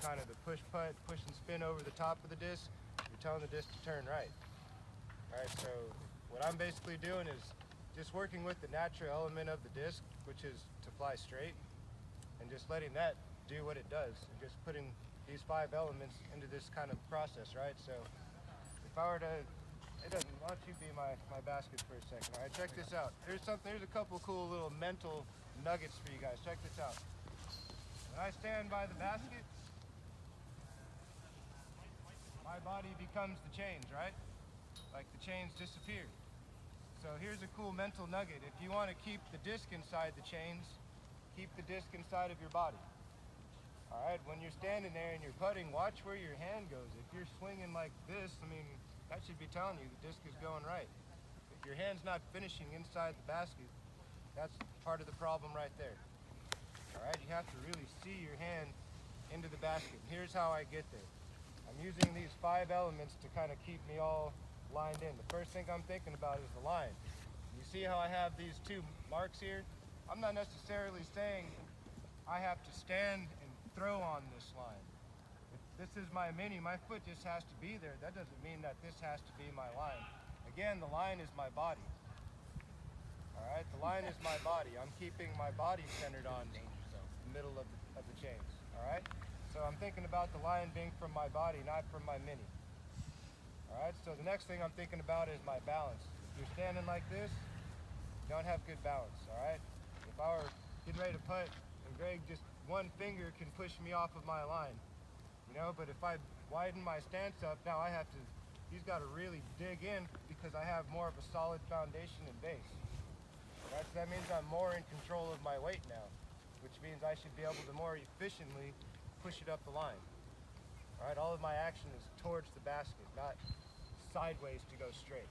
kind of the push putt, push and spin over the top of the disc, you're telling the disc to turn right. All right, so what I'm basically doing is just working with the natural element of the disc, which is to fly straight, and just letting that do what it does, and just putting these 5 elements into this kind of process, right? So if I were to, why don't you be my basket for a second? All right, check this out. There's a couple cool little mental nuggets for you guys. Check this out. When I stand by the basket, my body becomes the chains, right? Like the chains disappear. So here's a cool mental nugget. If you want to keep the disc inside the chains, keep the disc inside of your body. All right, when you're standing there and you're putting, watch where your hand goes. If you're swinging like this, I mean, that should be telling you the disc is going right. If your hand's not finishing inside the basket, that's part of the problem right there. All right, you have to really see your hand into the basket. Here's how I get there. I'm using these 5 elements to kind of keep me all lined in. The first thing I'm thinking about is the line. You see how I have these 2 marks here? I'm not necessarily saying I have to stand and throw on this line. If this is my mini, my foot just has to be there. That doesn't mean that this has to be my line. Again, the line is my body. All right, the line is my body. I'm keeping my body centered on the middle of the chains. All right, so I'm thinking about the line being from my body, not from my mini. All right, so the next thing I'm thinking about is my balance. If you're standing like this, you don't have good balance. All right, if I were getting ready to putt and Gregg just one finger can push me off of my line, but if I widen my stance up, now he's got to really dig in because I have more of a solid foundation and base. Right, so that means I'm more in control of my weight now, which means I should be able to more efficiently push it up the line. All right, all of my action is towards the basket, not sideways to go straight.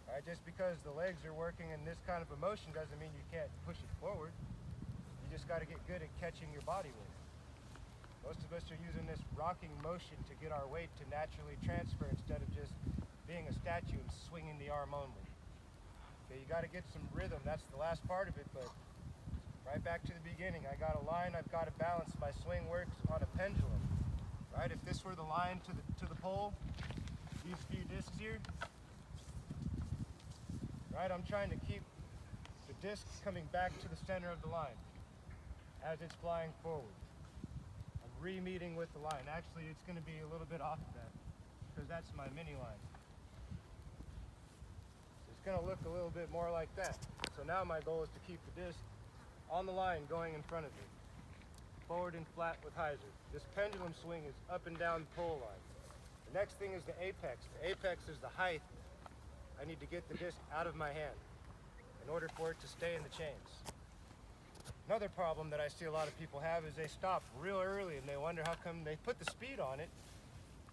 All right, just because the legs are working in this kind of a motion doesn't mean you can't push it forward. You just got to get good at catching your body weight. Most of us are using this rocking motion to get our weight to naturally transfer instead of just being a statue and swinging the arm only. Okay, you got to get some rhythm. That's the last part of it, but right back to the beginning. I got a line, I've got a balance. My swing works on a pendulum. Right, if this were the line to the pole, these few discs here, right, I'm trying to keep the disc coming back to the center of the line as it's flying forward. I'm re-meeting with the line. Actually, it's going to be a little bit off of that because that's my mini line. It's going to look a little bit more like that. So now my goal is to keep the disc on the line going in front of me. Forward and flat with hyzer. This pendulum swing is up and down the pole line. The next thing is the apex. The apex is the height. I need to get the disc out of my hand in order for it to stay in the chains. Another problem that I see a lot of people have is they stop real early and they wonder how come they put the speed on it,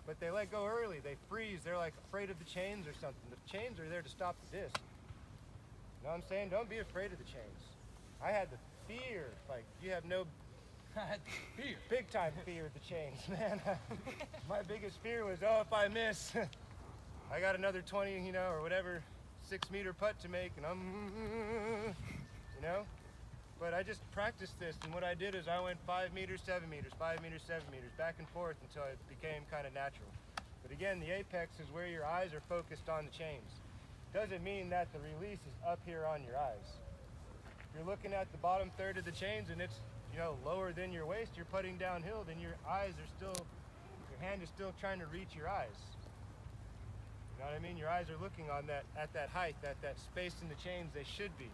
but they let go early. They freeze. They're like afraid of the chains or something. The chains are there to stop the disc. You know what I'm saying? Don't be afraid of the chains. I had the fear, like you have no fear. Big time fear of the chains, man. My biggest fear was, if I miss, I got another 20, or whatever, 6-meter putt to make, and But I just practiced this, and what I did is I went 5 meters, 7 meters, 5 meters, 7 meters, back and forth until it became kind of natural. But again, the apex is where your eyes are focused on the chains. Doesn't mean that the release is up here on your eyes. If you're looking at the bottom third of the chains and it's lower than your waist, you're putting downhill, then your hand is still trying to reach your eyes. You know what I mean? Your eyes are looking at that height, that space in the chains they should be.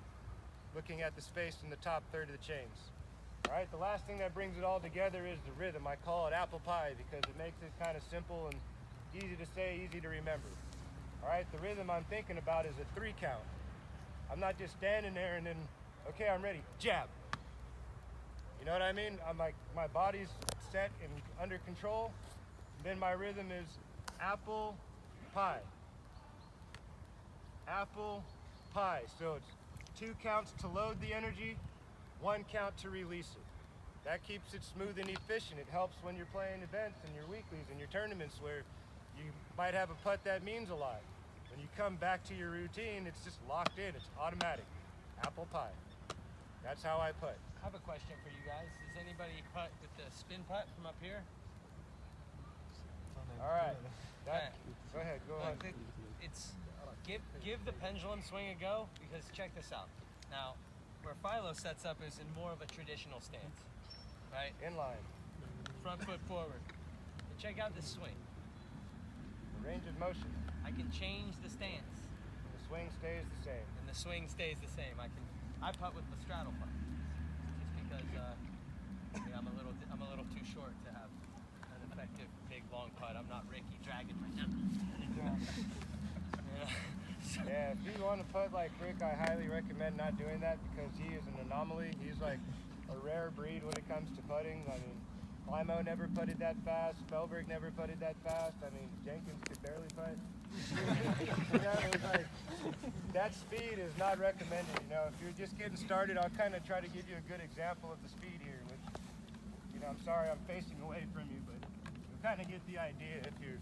Looking at the space in the top third of the chains. All right, the last thing that brings it all together is the rhythm. I call it apple pie because it makes it kind of simple and easy to say, easy to remember. All right, the rhythm I'm thinking about is a 3 count. I'm not just standing there and then, okay, I'm ready, jab. You know what I mean? I'm like, my body's set and under control. Then my rhythm is apple pie. Apple pie. So it's 2 counts to load the energy, 1 count to release it. That keeps it smooth and efficient. It helps when you're playing events and your weeklies and your tournaments where you might have a putt that means a lot. When you come back to your routine, it's just locked in. It's automatic. Apple pie. That's how I putt. I have a question for you guys. Does anybody putt with the spin putt from up here? All right. Okay. Go ahead. Go ahead. It's give the pendulum swing a go, because check this out. Now, where Philo sets up is in more of a traditional stance, right? In line. Front foot forward. But check out this swing. The range of motion. I can change the stance, The swing stays the same. and the swing stays the same. I putt with the straddle putt, just because I'm a little too short to have an effective big long putt. I'm not Ricky Dragon right now. Yeah, if you want to putt like Rick, I highly recommend not doing that because he is an anomaly. He's like a rare breed when it comes to putting. I mean, Limo never putted that fast. Spellberg never putted that fast. I mean, Jenkins could barely putt. It was like, that speed is not recommended. You know, if you're just getting started, I'll kind of try to give you a good example of the speed here, which, you know, I'm sorry I'm facing away from you, but you'll kind of get the idea if you're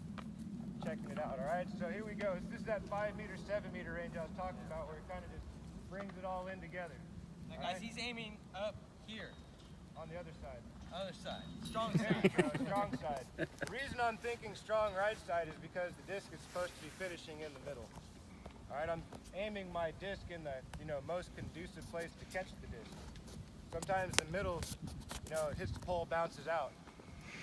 checking it out. All right, so here we go. This is that 5 meter, 7 meter range I was talking about, where it kind of just brings it all in together. Now, guys, he's aiming up here. On the other side. Other side. Strong There side. you go, strong side. The reason I'm thinking strong right side is because the disc is supposed to be finishing in the middle. All right, I'm aiming my disc in the, most conducive place to catch the disc. Sometimes the middle, it hits the pole, bounces out.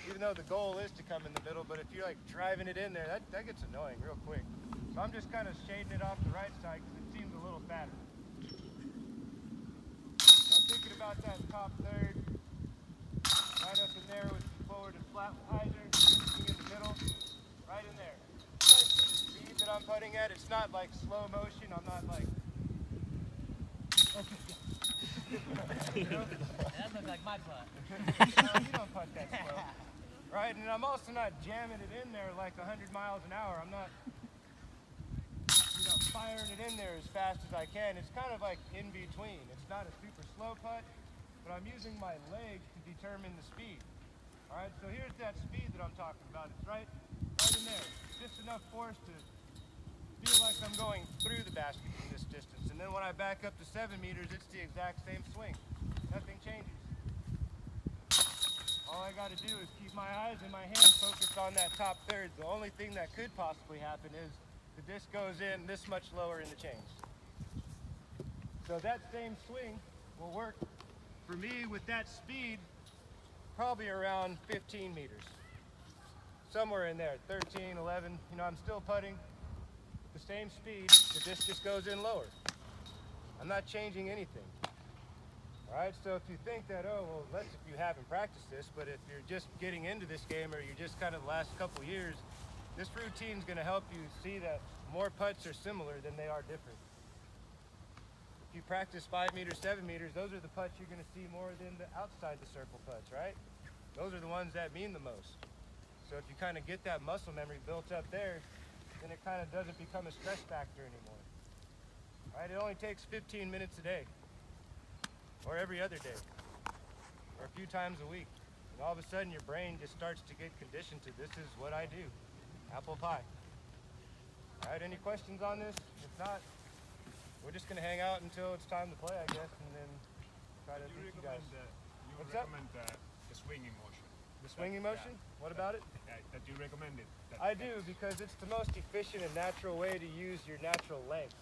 Even though the goal is to come in the middle, but if you're like driving it in there, that gets annoying real quick. So I'm just kind of shading it off the right side because it seems a little fatter. So I'm thinking about that top third, right up in there with the forward and flat hyzer, finishing in the middle, right in there. You guys see the speed that I'm putting at? It's not like slow motion. I'm not like. That looks like my putt. No, you don't putt that slow. Right, and I'm also not jamming it in there like 100 miles an hour. I'm not, firing it in there as fast as I can. It's kind of like in between. It's not a super slow putt, but I'm using my legs to determine the speed. All right, so here's that speed that I'm talking about. It's right in there. Just enough force to feel like I'm going through the basket from this distance. And then when I back up to 7 meters, it's the exact same swing. Nothing changes. All I got to do is keep my eyes and my hands focused on that top third. The only thing that could possibly happen is the disc goes in this much lower in the chains. So that same swing will work for me with that speed probably around 15 meters. Somewhere in there, 13, 11. I'm still putting the same speed. The disc just goes in lower. I'm not changing anything. All right, so if you think that, that's if you haven't practiced this, but if you're just getting into this game or you're just kind of the last couple years, this routine is going to help you see that more putts are similar than they are different. If you practice 5 meters, 7 meters, those are the putts you're going to see more than the outside the circle putts, right? Those are the ones that mean the most. So if you kind of get that muscle memory built up there, then it kind of doesn't become a stress factor anymore. All right, it only takes 15 minutes a day. Or every other day, or a few times a week. And all of a sudden your brain just starts to get conditioned to this is what I do. Apple pie. All right, any questions on this? If not, we're just gonna hang out until it's time to play, I guess, and then try to teach you guys. You What's up? recommend the swinging motion. The swinging motion? What about it? That you recommend it. I do, because it's the most efficient and natural way to use your natural length.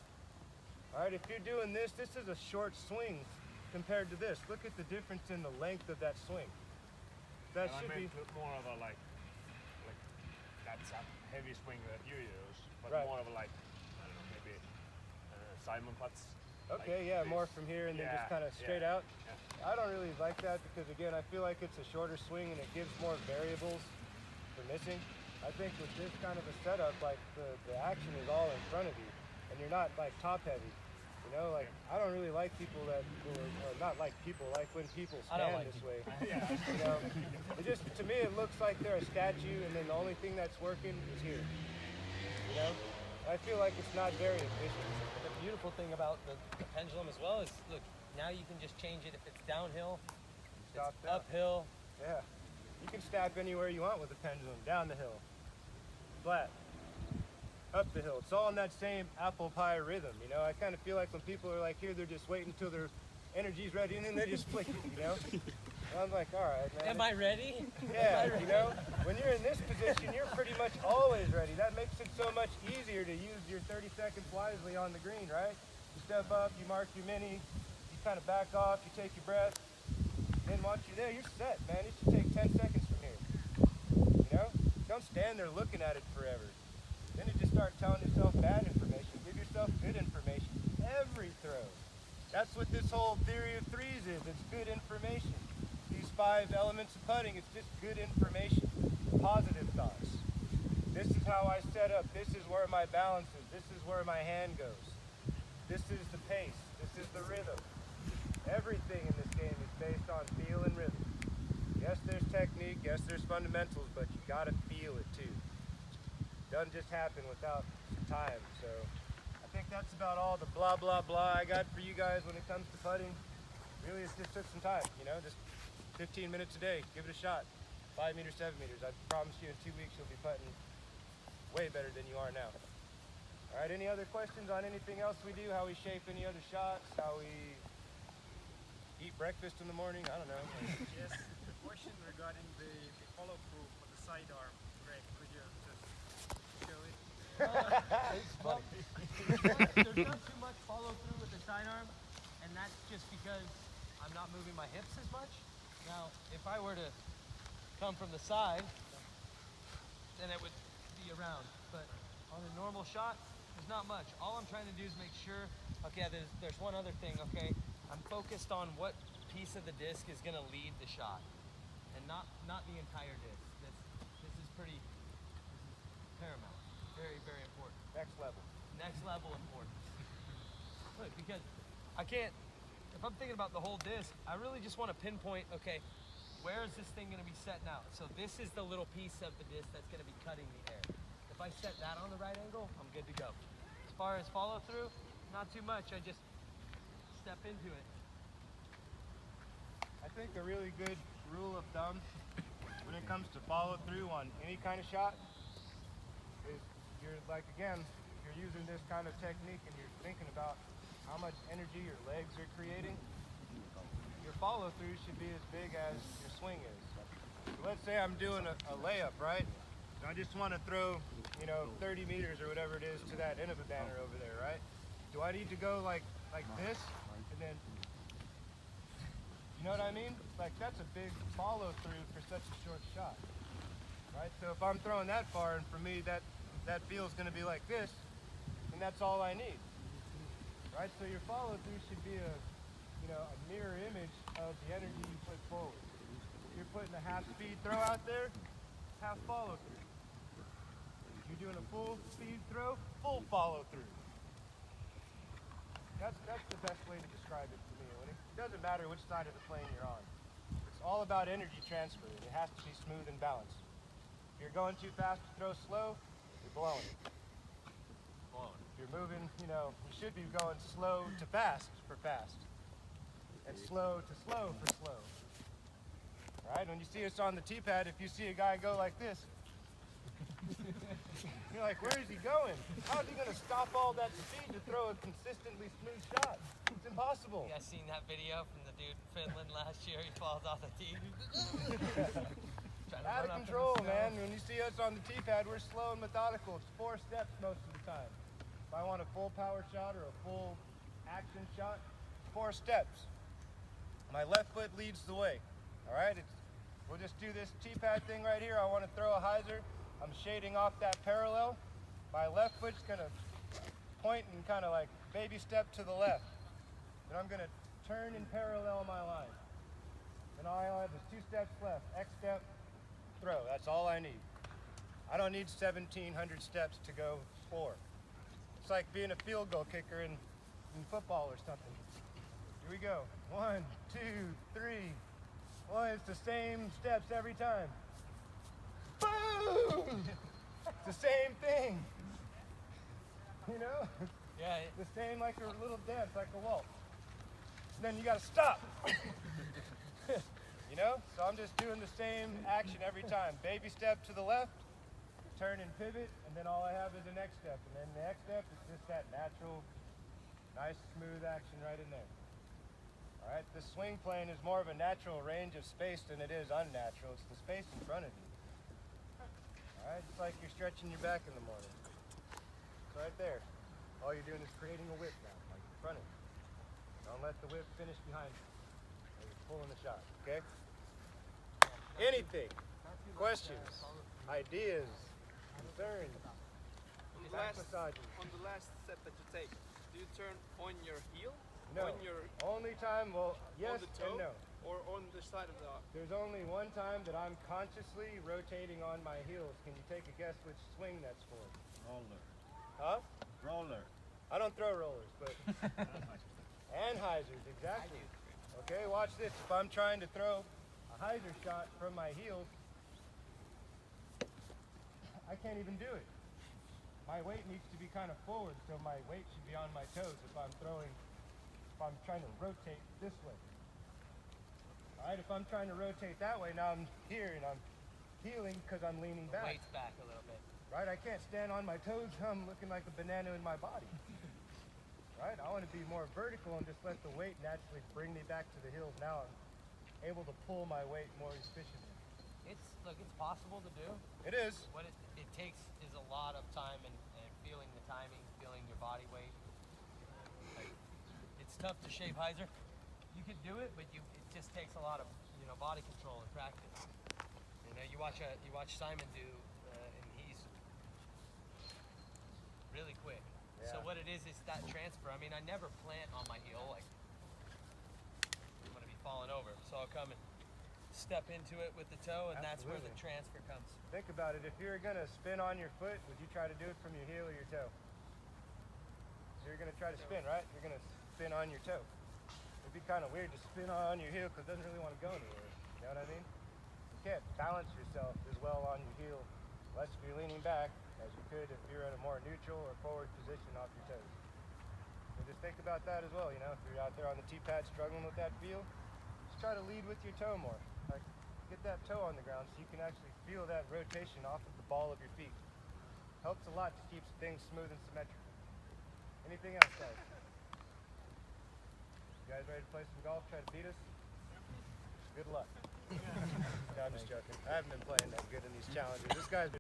All right, if you're doing this is a short swing compared to this. Look at the difference in the length of that swing. That should be more of a like that's a heavy swing that you use, but Right. more of a I don't know, maybe Simon putts. okay, like yeah, this. more from here and then just kind of straight out. Yeah. I don't really like that because, again, I feel like it's a shorter swing and it gives more variables for missing. I think with this kind of a setup, like the action is all in front of you and you're not like top heavy. I don't really like people that, or not like people, like when people stand like this people. way. It just, to me, it looks like they're a statue and then the only thing that's working is here. I feel like it's not very efficient. The beautiful thing about the pendulum as well is, look, now you can just change it if it's downhill, Stop it's that. uphill. Yeah. You can snap anywhere you want with the pendulum, down the hill, flat, up the hill. It's all in that same apple pie rhythm. I kind of feel like when people are like here, they're just waiting until they're energy's ready, and then they just flick it, you know? And I'm like, all right, man. Am I ready? Yeah, you know, when you're in this position, you're pretty much always ready. That makes it so much easier to use your 30 seconds wisely on the green, right? You step up, you mark your mini, you kind of back off, you take your breath. Then once you're there, you're set, man. It should take 10 seconds from here. You know? Don't stand there looking at it forever. Then you just start telling yourself bad information. Give yourself good information. Every throw. That's what this whole theory of threes is. It's good information. These 5 elements of putting, it's just good information. Positive thoughts. This is how I set up. This is where my balance is. This is where my hand goes. This is the pace. This is the rhythm. Everything in this game is based on feel and rhythm. Yes, there's technique. Yes, there's fundamentals, but you gotta feel it too. It doesn't just happen without some time. So I think that's about all the blah, blah, blah I got for you guys when it comes to putting. Really, it just took some time, you know, just 15 minutes a day. Give it a shot. 5 meters, 7 meters. I promise you in 2 weeks you'll be putting way better than you are now. All right, any other questions on anything else we do? How we shape any other shots? How we eat breakfast in the morning? I don't know. Yes, the question regarding the follow-through for the sidearm, Greg, could you just show it? There's not too much follow through with the sidearm, and that's just because I'm not moving my hips as much. Now, if I were to come from the side, then it would be around. But on a normal shot, there's not much. All I'm trying to do is make sure, okay, there's one other thing, okay? I'm focused on what piece of the disc is gonna lead the shot, and not the entire disc. This is paramount. Very, very important. Next level. Next level importance. Look, because I can't, if I'm thinking about the whole disc, I really just want to pinpoint, okay, where is this thing going to be setting out? So this is the little piece of the disc that's going to be cutting the air. If I set that on the right angle, I'm good to go. As far as follow through, not too much. I just step into it. I think a really good rule of thumb when it comes to follow through on any kind of shot is you're like, again, you're using this kind of technique and you're thinking about how much energy your legs are creating. Your follow through should be as big as your swing is. So let's say I'm doing a layup, right? And I just want to throw, 30 meters or whatever it is to that end of a banner over there, right? Do I need to go like this and then, you know what I mean? Like that's a big follow through for such a short shot, right? So if I'm throwing that far and for me that feel is going to be like this, and that's all I need, right? So your follow through should be a mirror image of the energy you put forward. If you're putting a half speed throw out there, half follow through. If you're doing a full speed throw, full follow through. That's the best way to describe it for me. It doesn't matter which side of the plane you're on. It's all about energy transfer. It has to be smooth and balanced. If you're going too fast to throw slow, you're blowing it. If you're moving, you should be going slow to fast for fast. And slow to slow for slow. All right, when you see us on the tee pad, if you see a guy go like this, you're like, where is he going? How is he going to stop all that speed to throw a consistently smooth shot? It's impossible. You guys seen that video from the dude in Finland last year? He falls off the tee. Out of control, man. When you see us on the tee pad, we're slow and methodical. It's 4 steps most of the time. If I want a full power shot or a full action shot, 4 steps. My left foot leads the way. All right, we'll just do this tee pad thing right here. I want to throw a hyzer. I'm shading off that parallel. My left foot's gonna point and kind of like baby step to the left. Then I'm gonna turn and parallel my line. Then all I have is 2 steps left. X step, throw. That's all I need. I don't need 1,700 steps to go 4. It's like being a field goal kicker in football or something. Here we go. 1, 2, 3. Well, it's the same steps every time. Boom! It's the same thing. Yeah. The same like a little dance, like a waltz. Then you gotta stop. So I'm just doing the same action every time. Baby step to the left, turn and pivot, and then all I have is the next step. And then the next step is just that natural, nice, smooth action right in there. All All right, the swing plane is more of a natural range of space than it is unnatural. It's the space in front of you. All right, it's like you're stretching your back in the morning. It's right there. All you're doing is creating a whip now, like in front of you. Don't let the whip finish behind you. You're pulling the shot, okay? Anything, questions, ideas, concerns, back massages. On the last step that you take, do you turn on your heel? No, On your only time, well, yes on the toe? and no. Or on the side of the There's only one time that I'm consciously rotating on my heels. Can you take a guess which swing that's for? Roller. Huh? Roller. I don't throw rollers, but... Anheuser's, exactly. Okay, watch this. If I'm trying to throw a hyzer shot from my heels, I can't even do it. My weight needs to be kind of forward, so my weight should be on my toes if I'm trying to rotate this way. All right, if I'm trying to rotate that way, now I'm here and I'm heeling because I'm leaning back. Weight's back a little bit. Right, I can't stand on my toes. I'm looking like a banana in my body. Right, I want to be more vertical and just let the weight naturally bring me back to the heels. Now I'm able to pull my weight more efficiently. It's possible to do. It is. What it takes is a lot of time and feeling the timing, feeling your body weight. Like, it's tough to shape hyzer. You can do it, but it just takes a lot of body control and practice. You watch Simon do, and he's really quick. Yeah. So what it is that transfer. I mean, I never plant on my heel like I'm gonna be falling over. So I'll come and step into it with the toe, and that's where the Absolutely. transfer comes. Think about it. If you're going to spin on your foot, would you try to do it from your heel or your toe? So you're going to try to spin, right? You're going to spin on your toe. It'd be kind of weird to spin on your heel because it doesn't really want to go anywhere. You know what I mean? You can't balance yourself as well on your heel unless you're leaning back as you could if you're in a more neutral or forward position off your toes. So just think about that as well. If you're out there on the tee pad struggling with that feel, just try to lead with your toe more. Like, get that toe on the ground so you can actually feel that rotation off of the ball of your feet. Helps a lot to keep things smooth and symmetrical. Anything else, guys? You guys ready to play some golf? Try to beat us? Good luck. No, I'm just joking. I haven't been playing that good in these challenges. This guy's been